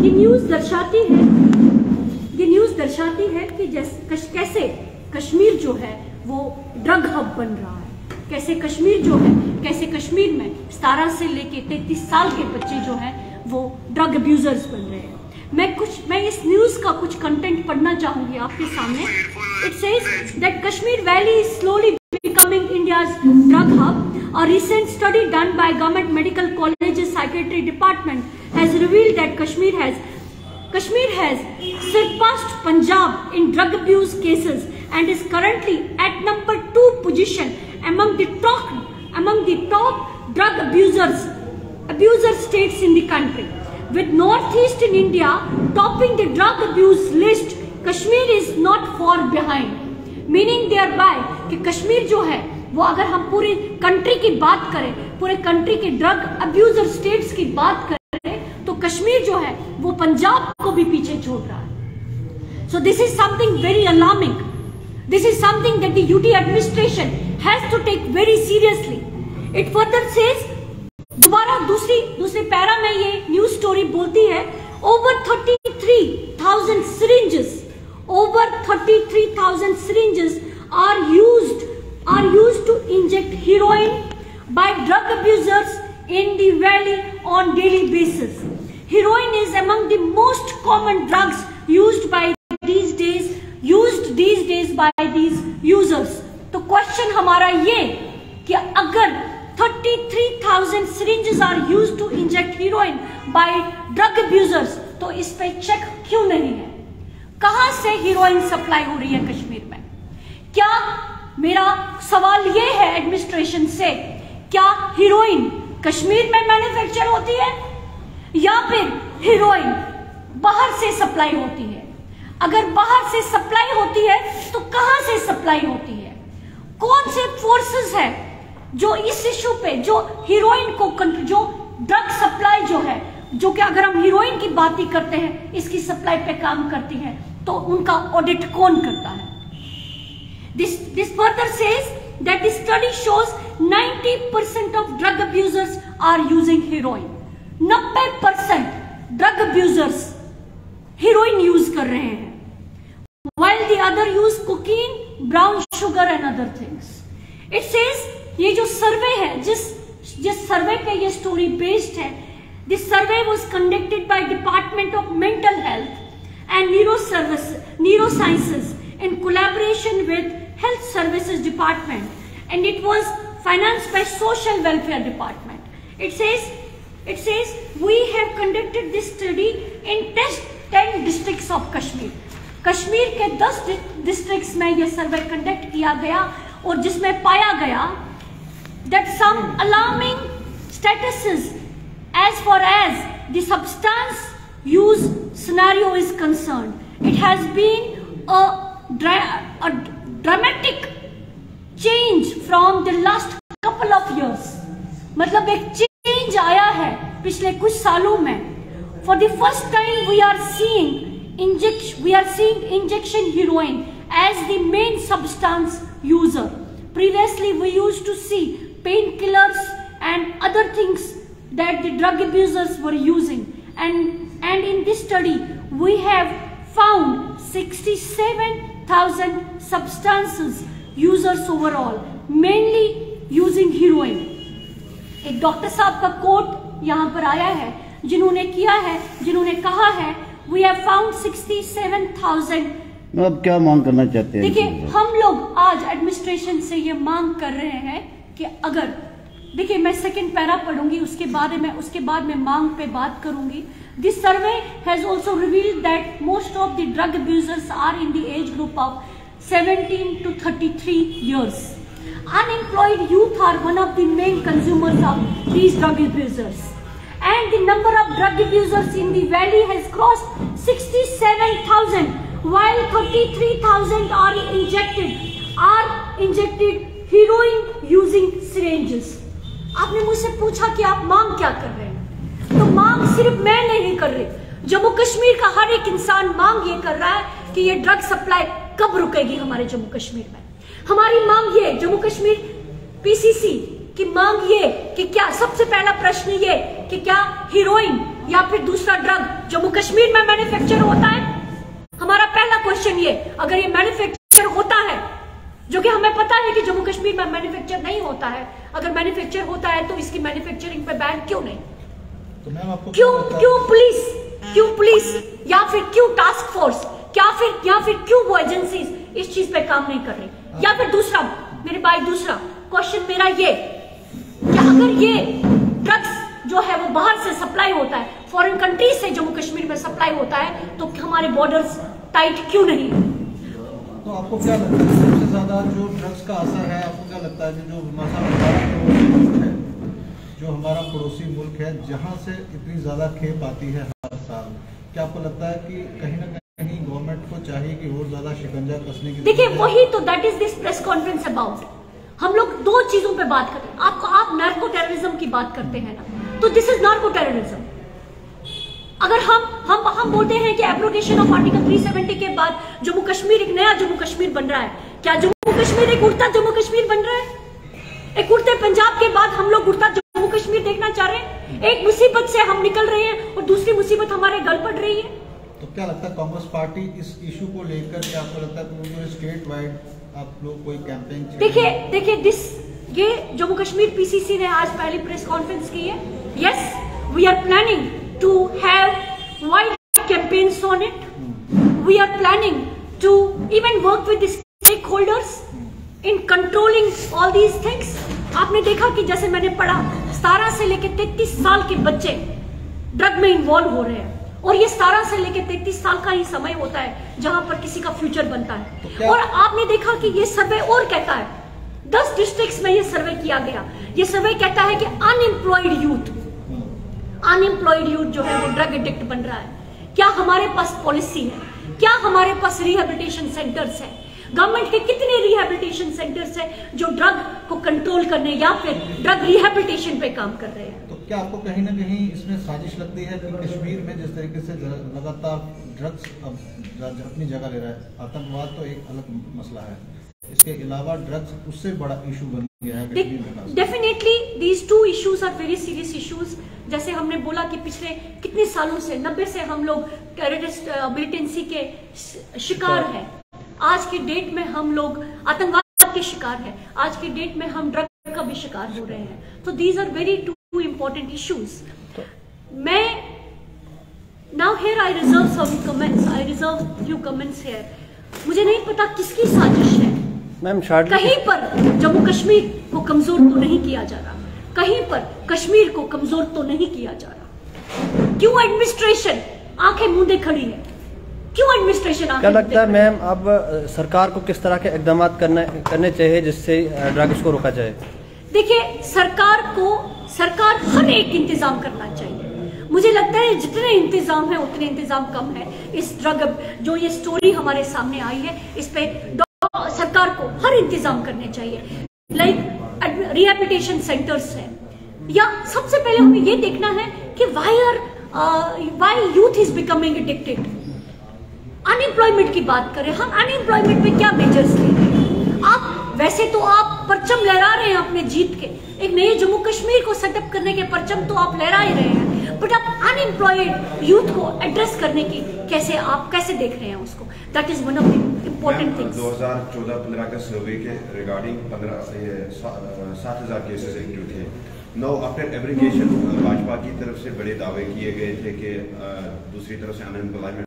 ये न्यूज दर्शाती है कि कैसे कश्मीर जो है वो ड्रग हब बन रहा है, कैसे कश्मीर में 17 से लेके 33 साल के बच्चे जो हैं वो ड्रग अब्यूजर्स बन रहे हैं। मैं इस न्यूज का कुछ कंटेंट पढ़ना चाहूंगी आपके सामने। It says that Kashmir valley is slowly becoming India's drug hub. A recent study done by Government Medical College's Psychiatry Department has revealed that Kashmir has surpassed Punjab in drug abuse cases and is currently at number 2 position among the top drug abuser states in the country. With northeastern India topping the drug abuse list, Kashmir is not far behind. Meaning thereby कि कश्मीर जो है वो, अगर हम पूरी country की बात करें, पूरे कंट्री के ड्रग अब्यूजर स्टेट्स की बात करें, तो कश्मीर जो है वो पंजाब को भी पीछे छोड़ रहा है। So this is something very alarming. This is something that the UT administration has to take very seriously. It further says, दोबारा दूसरे पैरा में ये न्यूज स्टोरी बोलती है, over 33,000 syringes are used to inject heroin by drug abusers in the valley on daily basis. Heroin is among the most common drugs used these days by these users. तो question हमारा ये कि अगर 33,000 syringes are used to inject heroin by drug abusers, तो इस पे check क्यों नहीं है? कहां से हीरोइन सप्लाई हो रही है कश्मीर में? क्या, मेरा सवाल यह है एडमिनिस्ट्रेशन से, क्या हीरोइन कश्मीर में मैन्युफैक्चर होती है या फिर हीरोइन बाहर से सप्लाई होती है? अगर बाहर से सप्लाई होती है तो कहां से सप्लाई होती है? कौन से फोर्सेस है जो इस इश्यू पे, जो हीरोइन को, जो ड्रग सप्लाई जो है, जो कि अगर हम हीरोइन की बात ही करते हैं, इसकी सप्लाई पे काम करती है, तो उनका ऑडिट कौन करता है? This further says that the study shows 90% of drug abusers are using heroin. 90% drug abusers heroin use कर रहे हैं, while the other use cocaine, brown sugar and other things. It says, ये जो सर्वे है, जिस सर्वे पे ये स्टोरी बेस्ड है, this survey was conducted by Department of Mental Health and Neurosciences in collaboration with Health Services Department, and it was financed by Social Welfare Department. It says we have conducted this study in 10 districts of Kashmir. Kashmir के 10 districts में यह survey conduct किया गया और जिसमें पाया गया that some alarming statuses as far as the substance use scenario is concerned. It has been a dramatic change from the last couple of years. मतलब एक चेंज आया है पिछले कुछ सालों में. For the first time we are seeing injection heroin as the main substance user. Previously we used to see painkillers and other things that the drug abusers were using, and in this study we have found 67,000 substances users overall, mainly using heroin. एक doctor साहब का coat यहाँ पर आया है जिन्होंने कहा है we have found 67,000. अब क्या मांग करना चाहते हैं? देखिए, हम लोग आज एडमिनिस्ट्रेशन से ये मांग कर रहे हैं कि अगर, देखिए मैं सेकंड पैरा पढ़ूंगी, उसके बाद में मांग पे बात करूंगी. This survey has also revealed that most of the drug abusers are in the age group of 17 to 33 years. Unemployed youth are one of the main consumers of these drug abusers, and the number of drug abusers in the valley has crossed 67,000, while 33,000 are injected heroin using syringes. आपने मुझसे पूछा कि आप मांग क्या कर रहे हैं, तो मांग सिर्फ मैं नहीं कर रही, जम्मू कश्मीर का हर एक इंसान मांग ये कर रहा है कि ये ड्रग सप्लाई कब रुकेगी हमारे जम्मू कश्मीर में. हमारी मांग ये, जम्मू कश्मीर पीसीसी की मांग ये कि क्या, सबसे पहला प्रश्न ये कि क्या हीरोइन या फिर दूसरा ड्रग जम्मू कश्मीर में मैन्युफैक्चर होता है? हमारा पहला क्वेश्चन ये, अगर ये मैन्युफैक्चर होता है, जो कि हमें पता है कि जम्मू कश्मीर में मैन्युफैक्चर नहीं होता है, अगर मैन्युफैक्चर होता है तो इसकी मैन्युफैक्चरिंग पे बैन क्यों नहीं? तो मैम आपको क्यों पुलिस या फिर क्यों टास्क फोर्स या फिर क्यों वो एजेंसीज इस चीज पे काम नहीं कर रही? या फिर दूसरा मेरे भाई, दूसरा क्वेश्चन मेरा ये, कि अगर ये ड्रग्स जो है वो बाहर से सप्लाई होता है, फॉरेन कंट्रीज से जम्मू कश्मीर में सप्लाई होता है, तो हमारे बॉर्डर्स टाइट क्यों नहीं? तो आपको क्या लगता है सबसे ज्यादा जो ड्रग्स का असर है, आपको क्या लगता है कि जो हमारा पड़ोसी मुल्क है जहां से इतनी ज्यादा खेप आती है हर साल, क्या आपको लगता है कि कहीं ना कहीं गवर्नमेंट को चाहिए कि और ज्यादा शिकंजा कसने की? देखिए वही तो, that is this press conference about. हम लोग दो चीजों पे बात करते हैं। आप नार्को टेररिज्म की बात करते हैं ना, तो दिस इज नार्को टेररिज्म। अगर हम बोलते हैं कि एब्रोगेशन ऑफ आर्टिकल 370 के बाद जम्मू कश्मीर एक नया जम्मू कश्मीर बन रहा है, क्या जम्मू कश्मीर एक उड़ता जम्मू कश्मीर बन रहा है? एक उड़ते पंजाब के बाद हम लोग उड़ता जम्मू कश्मीर देखना चाह रहे हैं? एक मुसीबत से हम निकल रहे हैं और दूसरी मुसीबत हमारे गल पड़ रही है। तो क्या लगता है कांग्रेस पार्टी इस इशू को लेकर, क्या आपको लगता है पूरे स्टेट वाइड आप लोग कोई कैंपेन? देखिए ये जम्मू कश्मीर पीसीसी ने आज पहली प्रेस कॉन्फ्रेंस की है। Yes, we are planning to have wide campaigns on it. We are planning to even work with the stakeholders in controlling all these things. आपने देखा कि जैसे मैंने पढ़ा 17 से लेकर 33 साल के बच्चे ड्रग में इन्वॉल्व हो रहे हैं, और ये 17 से लेकर 33 साल का ही समय होता है जहां पर किसी का फ्यूचर बनता है। और आपने देखा कि ये सर्वे और कहता है, 10 डिस्ट्रिक्ट्स में ये सर्वे किया गया, ये सर्वे कहता है कि अनएम्प्लॉयड यूथ जो है वो ड्रग एडिक्ट बन रहा है। क्या हमारे पास पॉलिसी है? क्या हमारे पास रिहेबिलिटेशन सेंटर्स है? गवर्नमेंट के कितने रिहेबिलिटेशन सेंटर्स है जो ड्रग को कंट्रोल करने या फिर ड्रग रिहेबिलिटेशन पे काम कर रहे हैं? तो क्या आपको कहीं ना कहीं इसमें साजिश लगती है कि कश्मीर में जिस तरीके से लगातार ड्रग्स अब अपनी जगह ले रहा है, आतंकवाद तो एक अलग मसला है, इसके अलावा ड्रग्स उससे बड़ा इशू बन गया है? Definitely these two issues are very serious issues. जैसे हमने बोला कि पिछले कितने सालों से 90 से हम लोग टेररिस्ट मिलिटेंसी के शिकार हैं। आज की डेट में हम लोग आतंकवाद के शिकार हैं। आज की डेट में हम ड्रग का भी शिकार हो रहे हैं। तो these are very two important issues. मैं now here I reserve some comments, I reserve few comments here. मुझे नहीं पता किसकी साजिश है। मैम कहीं पर जम्मू कश्मीर को कमजोर तो नहीं किया जा रहा, कहीं पर कश्मीर को कमजोर तो नहीं किया जा रहा। क्यों एडमिनिस्ट्रेशन आंखें मूंदे खड़ी है? क्यों एडमिनिस्ट्रेशन आंखें? क्या लगता है मैम अब सरकार को किस तरह के इकदाम करने चाहिए जिससे ड्रग्स को रोका जाए? देखिए सरकार हर एक इंतजाम करना चाहिए। मुझे लगता है जितने इंतजाम है उतने इंतजाम कम है। इस ड्रग जो ये स्टोरी हमारे सामने आई है, इस पे सरकार को हर इंतजाम करने चाहिए। लाइक रिहेबिलिटेशन सेंटर्स है, या सबसे पहले हमें ये देखना है कि why youth is becoming addicted. Unemployment की बात करें, हम अनएम्प्लॉयमेंट पे क्या मेजर्स ले रहे हैं? आप वैसे तो आप परचम लहरा रहे हैं अपने जीत के, एक नए जम्मू कश्मीर को सेटअप करने के परचम तो आप लहरा ही रहे हैं, बट आप अनएम्प्लॉयड यूथ को एड्रेस करने की कैसे देख रहे हैं उसको? That is one of the important things. 2014-15 के सर्वे के रिगार्डिंग 7,000 केसेस एक्टिव थे। नो आफ्टर एब्रिगेशन भाजपा की तरफ से बड़े दावे किए गए थे कि दूसरी तरफ से अनएम्प्लॉयमेंट